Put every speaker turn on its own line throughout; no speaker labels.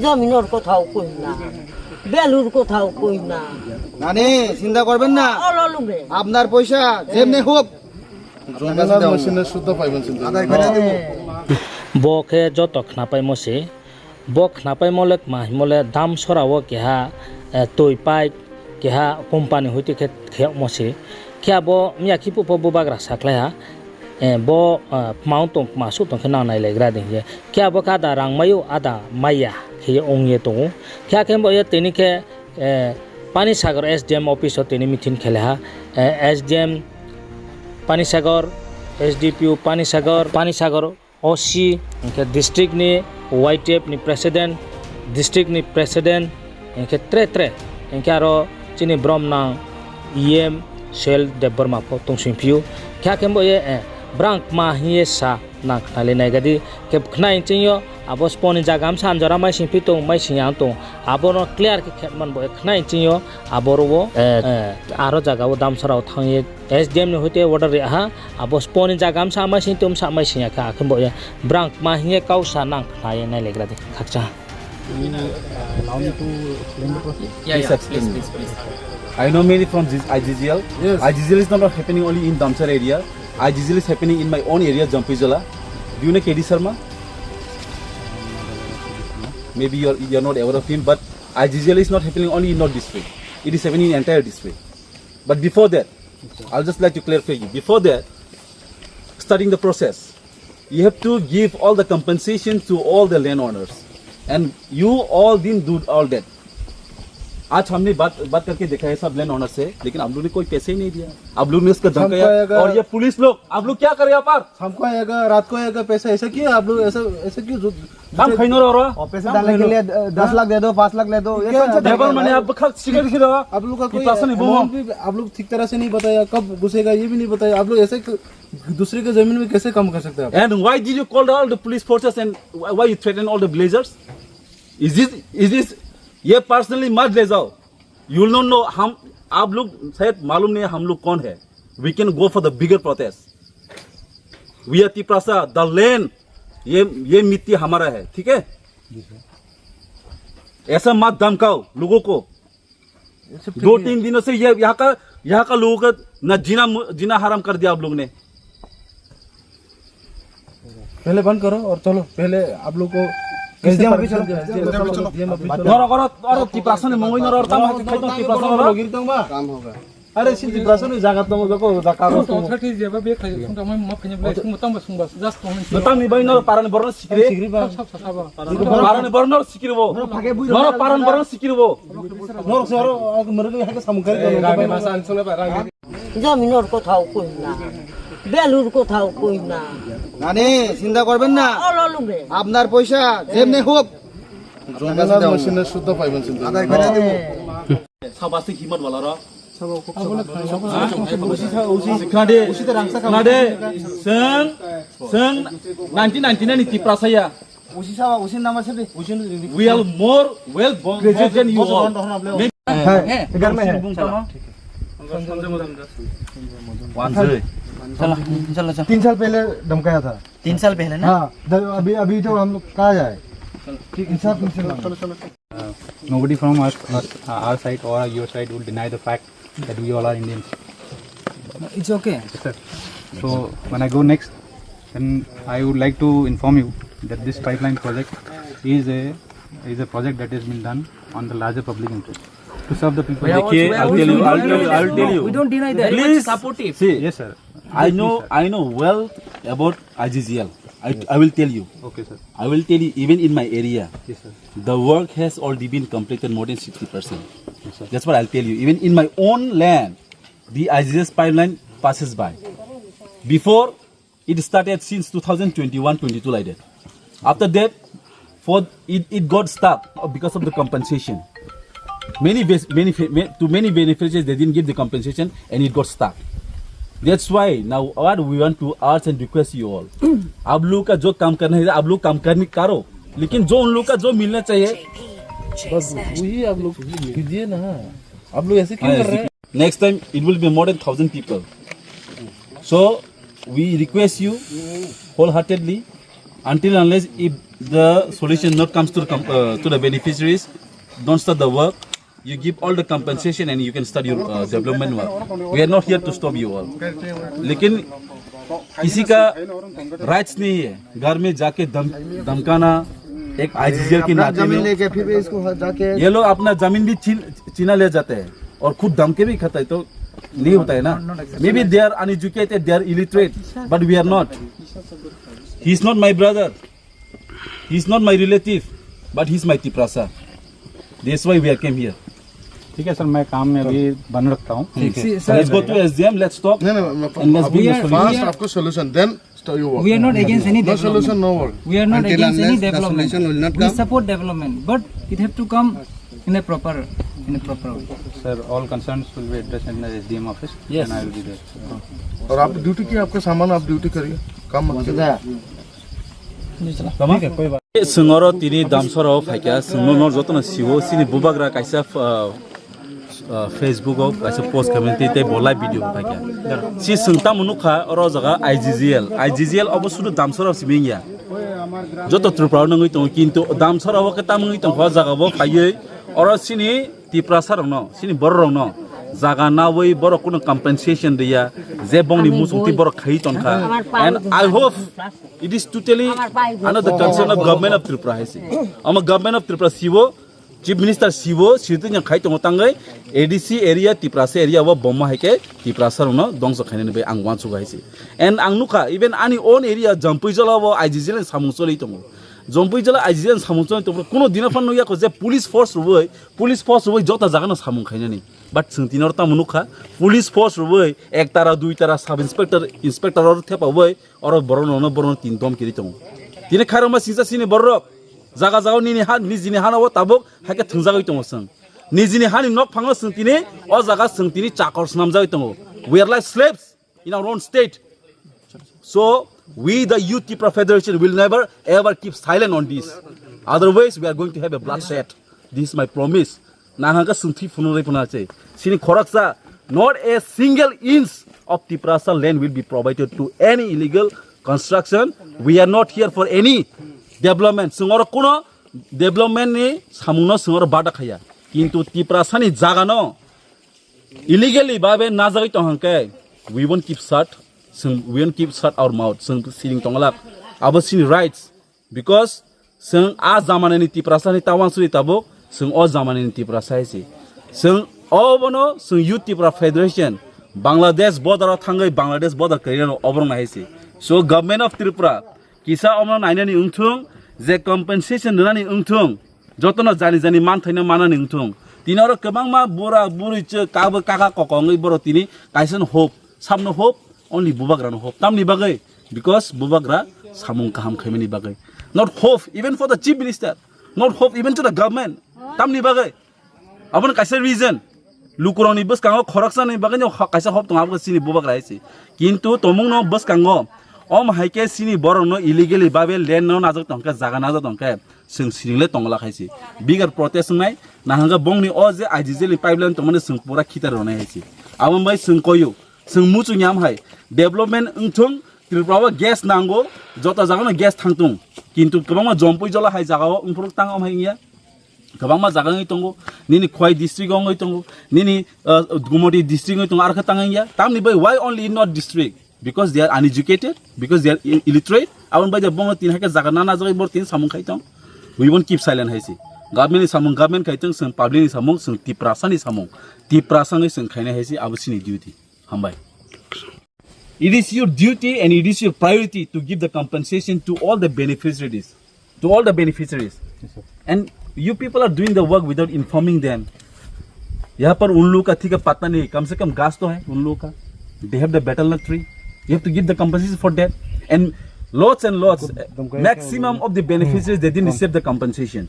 জমিনের কোথাও কই না, বেলুর কোথাও কই না।
নানি চিন্তা করবেন না,
অললুবে
আপনার পয়সা যেমনি হোক
বকে যত খাপাই মসে বক খাপাই মলে মাহ মলে দাম সরাও কেহা তৈ পাই কেহা কোম্পানি হইতে খেয়া মসে খেয়া ব মিয়া খিপু পবো বাগ্রা সাকলায়া ব মাउ तं मासु तं खना नाय लेग्रा दिन जे क्या ब का दा रां मायो आदा माया खे ओंगे तो क्या के ब ये तेनी के पानी सागर एसडीएम ऑफिस तेनी मिथिन खेले हा एसडीएम पानी सागर एसडीपीओ पानी सागर ओसी इनके डिस्ट्रिक्ट नि वाईटीएफ नि प्रेसिडेंट डिस्ट्रिक्ट नि प्रेसिडेंट इनके त्रे इनके आरो चिनि ब्रह्मना ईएम सेल देबरमा फो तंसिं पिउ क्या के ब ये ब्रांक माहिए सा नाक नाले नायगदी के खनाय चियो आबो स्पनि जागाम सानजरा माइ सिंपि तो माइ सियां तो आबो न क्लियर के खेतमान बो खनाय चियो आबो रो आरो जागाव दाम सराव थांये एसडीएम ने होते ऑर्डर रे हा आबो स्पनि जागाम सा माइ सिं तुम सा माइ सिया का आखम बो ब्रांक माहिए काउसा नाक नाय नाय लेग्रा दे खाकचा
allow me to explain the process?
Yes, please. I know many from this IGGL.
Yes.
IGGL is not happening only in Damsar area. IGGL is happening in my own area, Jampijala. Do you know KD Sharma? Maybe you're not aware of him, but IGGL is not happening only in North District. It is happening in entire district. But before that, I'll just like to clarify you. Before that, starting the process, you have to give all the compensation to all the landowners, and you all didn't do all that. आज हमने बात करके देखा है सब land owner से, लेकिन आप लोग ने कोई पैसे ही नहीं दिया। आप लोग ने उसका धमकाया और ये पुलिस लोग आप लोग क्या कर रहे हैं?
हमको आएगा रात को आएगा पैसा, ऐसा क्यों आप लोग ऐसा क्यों
हम खैनो रहो
और पैसे डालने के लिए 10 लाख दे दो, 5 लाख दे दो, ये कौन सा
लेबर मैंने आप खा सिगरेट खिला
आप लोग का कोई
प्राशन
amount भी आप लोग ठीक तरह से नहीं बताया, कब घुसेगा ये भी नहीं बताया। आप लोग ऐसे दूसरे के जमीन में कैसे काम कर सकते हैं?
And why did you call all the police forces and why you threaten all the villagers? Is this ये पर्सनली मत ले जाओ। You will not know हम आप लोग शायद मालूम नहीं हम लोग कौन है। We can go for the bigger protest. We are Tiprasa, the land ये मिट्टी हमारा है, ठीक है? ऐसा मत धमकाओ लोगों को। 2-3 दिनों से यहाँ का लोगों का न जीना हराम कर दिया आप लोग ने।
पहले बंद करो और चलो पहले आप लोग को
एसडीएम अभी चलो
नरो और तिप्रासन मंगोइ नरो काम खाइतो तिप्रासन नरो
काम होगा।
अरे सिन दिब्रासन जागा तम गको जाका
तो थर्टी जेबा बे खाइ खुंटा मै मा फैने ब्लाइ सुंग तम सुंग बस जस्ट कमेंट
नतां नि बैनो पारन बरन सिकिरे
सब साबा
पारन बरन सिकिरबो नरो पारन बरन सिकिरबो
नरो सरो मरगे हाके सामकर
गागे भाषा अनसुने बारा
জমিনের কোথাও কই না, বেলুর কোথাও কই না।
নানি চিন্তা করবেন না,
অললুবে
আপনার পয়সা যেমনি হোক
मशीन शुद्ध पाइबन
साबासे हिम्मत वाला र खोनादे जों 1999 नि तिप्रासाया
उसी सावा उसी नाम से
we are more well graduated than you all
घर में है।
चलो
3 साल पहले धमकाया था।
3 साल पहले ना
हाँ अभी तो हम लोग कहाँ जाए? इंसाफ चलो
Nobody from our side or your side will deny the fact that we all are Indians.
It's okay.
Yes, sir. So when I go next, then I would like to inform you that this pipeline project is a project that has been done on the larger public interest to serve the people.
Okay, I'll tell you.
We don't deny that.
Please
Supportive.
see,
Yes, sir.
I know well about IGGL. I will tell you.
Okay, sir.
I will tell you, even in my area,
Yes, sir.
the work has already been completed more than 60%.
Yes, sir.
That's what I'll tell you. Even in my own land, the IGS pipeline passes by. Before, it started since 2021-22 like that. After that, it got stuck because of the compensation. Many beneficiaries, they didn't give the compensation and it got stuck. That's why now what we want to ask and request you all. आप लोग का जो काम करना है आप लोग काम करने करो, लेकिन जो उन लोग का जो मिलना चाहिए
बस वही आप लोग कीजिए ना। आप लोग ऐसे क्यों कर रहे हैं?
Next time it will be more than 1,000 people. So we request you wholeheartedly, until unless if the solution not comes to the beneficiaries, don't start the work. You give all the compensation and you can start your development work. We are not here to stop you all. लेकिन किसी का rights नहीं है घर में जाके धमकाना एक IGL की नाते
जमीन
में
लेके फिर भी इसको जाके
ये लोग अपना जमीन भी चीना ले जाते हैं और खुद धमके भी खाता है तो नहीं होता है ना. Maybe they are uneducated, they are illiterate, but we are not. He is not my brother. He is not my relative, but he is my Tiprasa. That's why we came here.
ठीक है sir, मैं काम में अभी बन रखता हूँ.
Let's go to SDM. Let's stop. And let's bring the solution.
First आपको solution, then start your work.
We are not against any
No
development.
solution, no work.
We are not
Until
against any
unless the
development.
solution will not
We
come.
support development, but it have to come in a proper way.
Sir, all concerns will be addressed in the SDM office.
Yes.
And I will be there.
और आप duty की आपका सामान आप duty करिए काम मत कीजिए.
Sengoro tini damsoro fakia sengno jotona siwo sini bubagra kaisa Facebook of kaisa post community te bolai video fakia si sengta munuka oro jaga IGGL obosudu damsoro simingya joto trupra nangoi tong kintu damsoro wa kata mangoi tong ho jaga bo phaiye oro sini tiprasar no sini borrong no jaga na wei boro kuno compensation dia je bongni musungti boro khai tonka. And I hope it is totally under the concern of government of Tripura haisi ama government of Tripura siwo chief minister siwo situ yang khai tong tangai ADC area Tiprasa area wa bomma haike Tiprasa no dongso khaine be angwan chu haisi. And angnuka even ani own area jampui jala wo IGGL samung choli tongo jampui jala IGGL samung choli tongo kuno dinafan no ya ko je police force roi jota jaga no samung khaine ni. But sengtinor ta munuka police force roi ek tara dui tara sub inspector or thepa woi or boron tin dom kiri tong tine kharama sisa sini borro jaga jaga ni ha nijini hana wo tabok hake thungjagai tong sang nijini hani nok phangno sengtini o jaga sengtini chakor snam jai tong. We are like slaves in our own state. So we the Youth Tripura Federation will never ever keep silent on this, otherwise we are going to have a bloodshed. This is my promise. Nahanga sungthi funure punache sini khoraksa not a single inch of Tiprasa land will be provided to any illegal construction. We are not here for any development. Sungor kuno development ni samungno sungor bada khaya kintu Tiprasa ni jaga no illegally babe na jagai to hanke we won't keep shut our mouth sung siling tongalak abo sini rights because sung a zamane ni Tiprasa ni tawan suri tabok sung o zamane ni Tiprasa haisi sung obono sung Youth Tripura Federation Bangladesh border thangai Bangladesh border kariano obrong haisi. So government of Tripura kisa omno nainani ungthung je compensation nani ungthung jotono jani man thaina manani ungthung tinaro kebangma bura buri che kaba kaka kokongai boro tini kaisen hope samno hope only bubagra no hope tamni bagai because bubagra samung kaham khaimani bagai not hope even for the chief minister, not hope even to the government tamni bagai abon kaisen reason lukuroni bus kango khoraksa ni bagai no kaisa hope tong abga sini bubagra haisi kintu tomung no bus kango om haike sini borong no illegally babe land no najak tongka jaga najak tongka sing single tongla khaisi bigger protest nai nahanga bongni o je IGGL pipeline tongmane sing pura khitar rone haisi abon bai sing koyu sing muchu nyam hai development ungthung Tripura gas nango jota jaga no gas thangtung kintu kebangma jompui jola hai jaga o ungpuruk tang om haingia kebangma jaga ngai tongo nini khwai district ngai tongo nini gumoti district ngai tongo ar khatangia tamni bai why only in not district because they are uneducated, because they are illiterate. Awan by the bong tin hake jaga na jaga bor tin samung khaitong we won't keep silent haisi government ni samung government khaitong sing public ni samung sing Tiprasa ni samung Tiprasa ni sing khaina haisi abusini duty hambai. It is your duty and it is your priority to give the compensation to all the beneficiaries, yes, and you people are doing the work without informing them. यहाँ पर उन लोगों का ठीक है पता नहीं कम से कम घास तो है उन लोगों का they have the betel nut tree. You have to give the compensation for that. And lots, maximum of the beneficiaries, they didn't receive the compensation.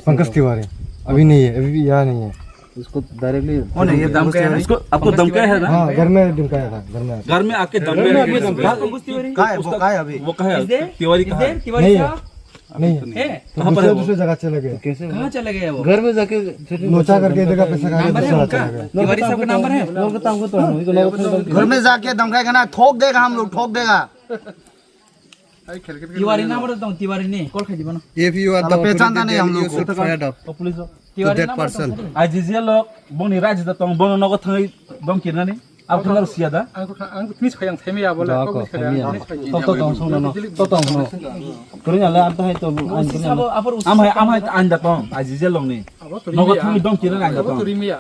Pankaj Tiwari अभी नहीं है, अभी यहाँ नहीं है.
इसको डायरेक्टली
कौन है ये धमकाया है?
इसको आपको धमकाया है ना?
हाँ घर में धमकाया था
घर में आके धमकाया वो कहा है तिवारी का
नहीं है
कहाँ पर है वो?
दूसरी जगह चले गए.
कैसे
कहाँ चले गए वो?
घर में जाके
लोचा करके देगा पैसा खा
नंबर है उनका? तिवारी साहब का नंबर है?
घर में जाके धमकाएगा ना, ठोक देगा, हम लोग ठोक देगा.
तिवारी नाम रे दं तिवारी ने कॉल खाइ दिबो न
If you are the authority, then you should find out
police
to
Tiwari
that
नाम
person.
IGGL लोग बोनी राज्य दा तंग बोनो नगो थंग दम किरनानी अब खंगार सियादा
आंखौ फिनिश खायां थेमिया बोले
तो दं सं न तो दं न करिन आले आब ताय तो आइन करिन
आम हाय आइन दा तंग IGGL लोग नि नगो थंग दम किरना आइन दा तंग
रिमिया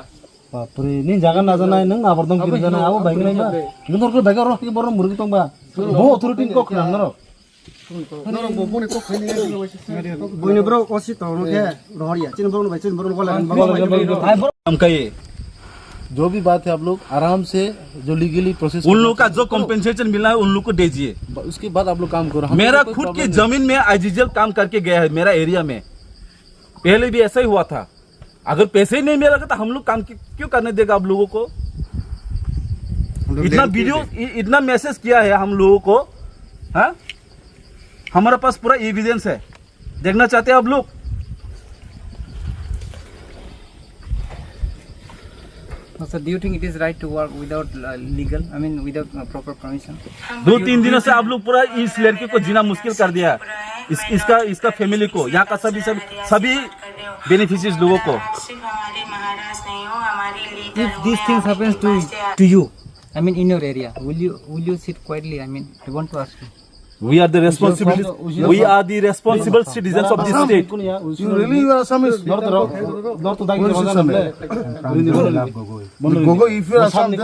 बापरे नि जागा ना जानाय नों आबर दं किरन जाना आबो बायगनाय बा नों दरको बायगा र कि बर मुरगि तंबा बो अथॉरिटी को खनान र
Bunyi bro, kasih tahu nih, rohani ya. Cina bro, baca bro, kalau
हम कहिए
जो भी बात है आप लोग आराम से जो लीगली प्रोसेस
उन लोग का जो कॉम्पेंसेशन मिला है उन लोग को दीजिए
उसके बाद आप लोग काम करो
मेरा खुद की जमीन में IGGL काम करके गया है मेरा एरिया में पहले भी ऐसा ही हुआ था अगर पैसे ही नहीं मिलेगा तो हम लोग काम क्यों करने देगा आप लोगों को इतना वीडियो इतना मैसेज किया है हम लोगों को हाँ हमारे पास पूरा एविडेंस है देखना चाहते हैं आप लोग
sir do you think it is right to work without legal I mean without proper permission
2-3 दिनों से आप लोग पूरा इस लड़के को जीना मुश्किल कर दिया इसका फैमिली को यहाँ का सभी बेनिफिशियरीज लोगों को
if these things happens to you I mean in your area will you sit quietly I mean I want to ask you
We are the responsible citizens of this state.
You really you are Assamese? Gogo, if you are Assam, then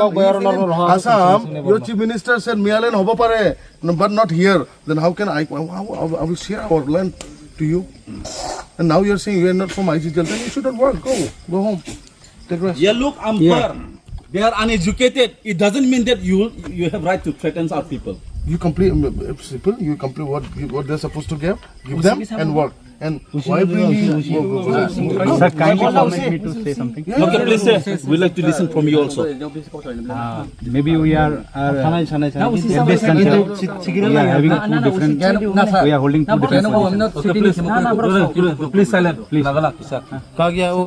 Assam, your chief minister said Mialen hobo pare, but not here. Then how can I will share our land to you? And now you are saying you are not from IGGL, then you shouldn't work. Go home. Take rest.
Yeah, look, unfair. They are uneducated. It doesn't mean that you have right to threaten our people.
You complete simple. You complete what they're supposed to give them and work. And why bring me?
Sir, kindly permit me to say something.
Okay, please say. We'd like to listen from you also.
Maybe we are in this country. We are having two different. We are holding two different positions.
Okay, please silent. Please.
कहा गया वो